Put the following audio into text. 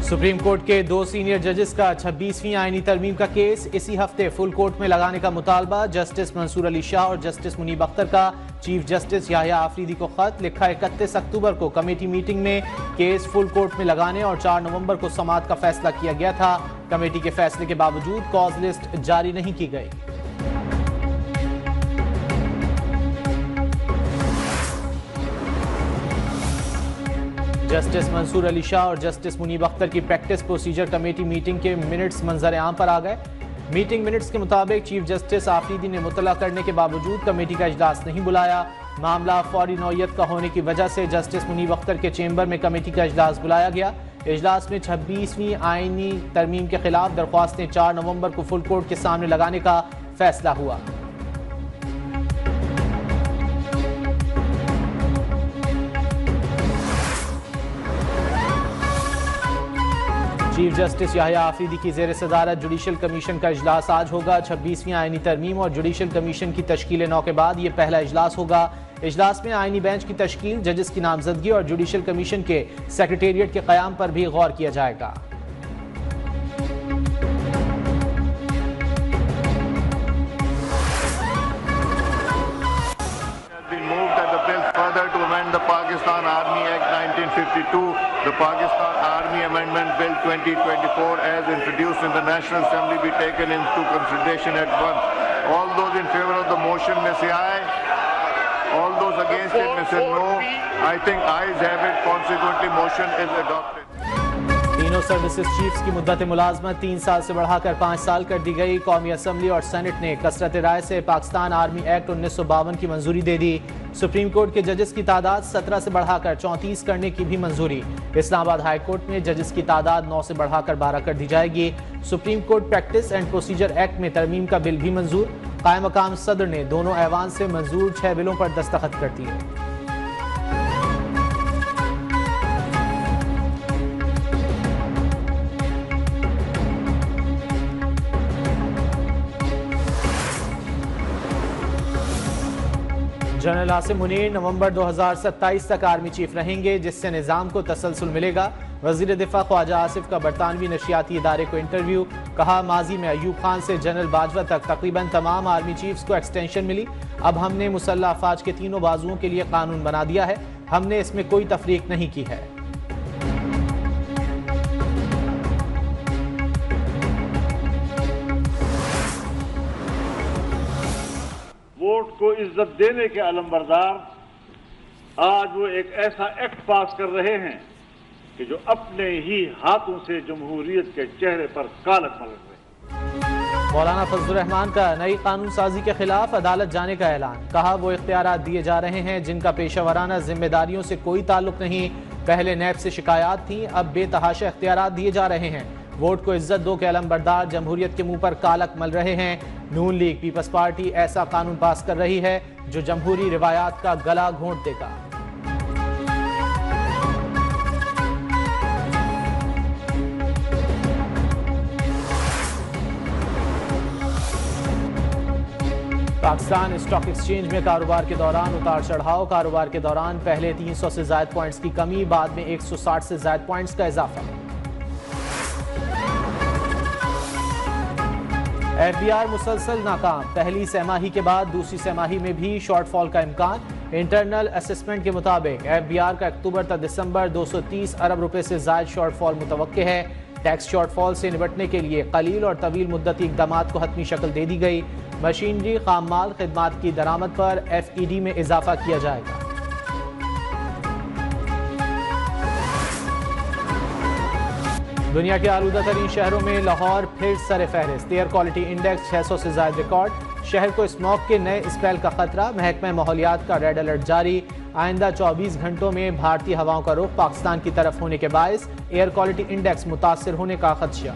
Supreme court के 2 senior जजेस का 26वीं आईनी तरमीम का केस इसी हफ्ते फुल कोर्ट में लगाने का मुतालबा। जस्टिस मंसूर अली शाह और जस्टिस मुनीब अख्तर का चीफ जस्टिस याहिया आफरीदी को खत लिखा। 31 अक्टूबर को कमेटी मीटिंग में केस फुल कोर्ट में लगाने और 4 नवंबर को समाअत का फैसला किया गया था। कमेटी के फैसले के बावजूद कॉज लिस्ट जारी नहीं की गई। जस्टिस मंसूर अली शाह और जस्टिस मुनीब अख्तर की प्रैक्टिस प्रोसीजर कमेटी मीटिंग के मिनट्स मंजर आम पर आ गए। मीटिंग मिनट्स के मुताबिक चीफ जस्टिस आफरीदी ने मुतला करने के बावजूद कमेटी का इजलास नहीं बुलाया। मामला फौरी नौयत का होने की वजह से जस्टिस मुनीब अख्तर के चेंबर में कमेटी का इजलास बुलाया गया। इजलास में 26वीं आईनी तरमीम के खिलाफ दरख्वास्तें 4 नवंबर को फुल कोर्ट के सामने लगाने का फैसला हुआ। चीफ जस्टिस याहिया आफरीदी की ज़ेर सदारत जुडिशल कमीशन का इजलास आज होगा। 26वीं आईनी तरमीम और जुडिशल कमीशन की तश्कील 9 के बाद ये पहला इजलास होगा। इजलास में आईनी बेंच की तश्कील, जजेस की नामजदगी और जुडिशल कमीशन के सेक्रेटेरिएट के क़याम पर भी गौर किया जाएगा। To amend the Pakistan Army Act 1952, the Pakistan Army Amendment Bill 2024 as introduced in the National Assembly be taken into consideration at once. All those in favor of the motion may say aye. All those against it may say no. I think ayes have it. Consequently, motion is adopted. तीनों services chiefs की मुद्दत मुलाजमत 3 साल से बढ़ाकर 5 साल कर दी गई। कौमी असम्बली और सेनेट ने कसरत राय से पाकिस्तान आर्मी एक्ट 1952 की मंजूरी दे दी। सुप्रीम कोर्ट के जजेस की तादाद 17 से बढ़ाकर 34 करने की भी मंजूरी। इस्लामाबाद हाई कोर्ट में जजेस की तादाद 9 से बढ़ाकर 12 कर दी जाएगी। Supreme court practice and procedure act में तरमीम का बिल भी मंजूर। कायम मकाम सदर ने दोनों ऐवान से मंजूर 6 बिलों पर दस्तखत कर दिए। जनरल आसिम मुनीर नवंबर 2027 तक आर्मी चीफ रहेंगे, जिससे निज़ाम को तसलसल मिलेगा। वजीर दिफा ख्वाजा आसिफ का बरतानवी नशियाती इदारे को इंटरव्यू। कहा, माजी में अयूब खान से जनरल बाजवा तक तकरीबन तमाम आर्मी चीफ्स को एक्सटेंशन मिली। अब हमने मुसल्लह अफवाज के तीनों बाजुओं के लिए कानून बना दिया है। हमने इसमें कोई तफरीक नहीं की है। वोट को इज्जत देने के अलमबरदार आज वो एक ऐसा एक्ट पास कर रहे हैं कि जो अपने ही हाथों से जमहूरियत के चेहरे पर कालक मल रहे। मौलाना फजलुर रहमान का नई कानून साजी के खिलाफ अदालत जाने का ऐलान। कहा, वो इख्तियारात दिए जा रहे हैं जिनका पेशावराना जिम्मेदारियों से कोई ताल्लुक नहीं। पहले नैब से शिकायत थी, अब बेतहाशा इख्तियारात दिए जा रहे हैं। वोट को इज्जत दो के अलमबरदार जमहूरियत के मुंह पर कालक मल रहे हैं। नून लीग पीपल्स पार्टी ऐसा कानून पास कर रही है जो जमहूरी रिवायात का गला घोंट देगा। पाकिस्तान स्टॉक एक्सचेंज में कारोबार के दौरान उतार चढ़ाव। कारोबार के दौरान पहले 300 से ज्यादा पॉइंट्स की कमी, बाद में 160 से ज्यादा पॉइंट्स का इजाफा। एफबीआर मुसलसल नाकाम। पहली सहमाही के बाद दूसरी सहमाही में भी शॉर्टफॉल का इम्कान। इंटरनल असेसमेंट के मुताबिक एफबीआर का अक्टूबर तक दिसंबर 230 अरब रुपए से जायद शॉर्टफॉल मुतवक्के है। टैक्स शॉर्टफॉल से निपटने के लिए कलील और तवील मुद्दती इक़दामात को हतमी शक्ल दे दी गई। मशीनरी, खाम माल, खिदमात की दरामद पर FED में इजाफा किया जाएगा। दुनिया के आलूदा तरीन शहरों में लाहौर फिर सर फहरिस्त। एयर क्वालिटी इंडेक्स 600 से ज्यादा रिकॉर्ड। शहर को स्मॉग के नए स्पेल का खतरा। महकमा माहौलियात का रेड अलर्ट जारी। आइंदा 24 घंटों में भारतीय हवाओं का रुख पाकिस्तान की तरफ होने के बायस एयर क्वालिटी इंडेक्स मुतासर होने का खदशा।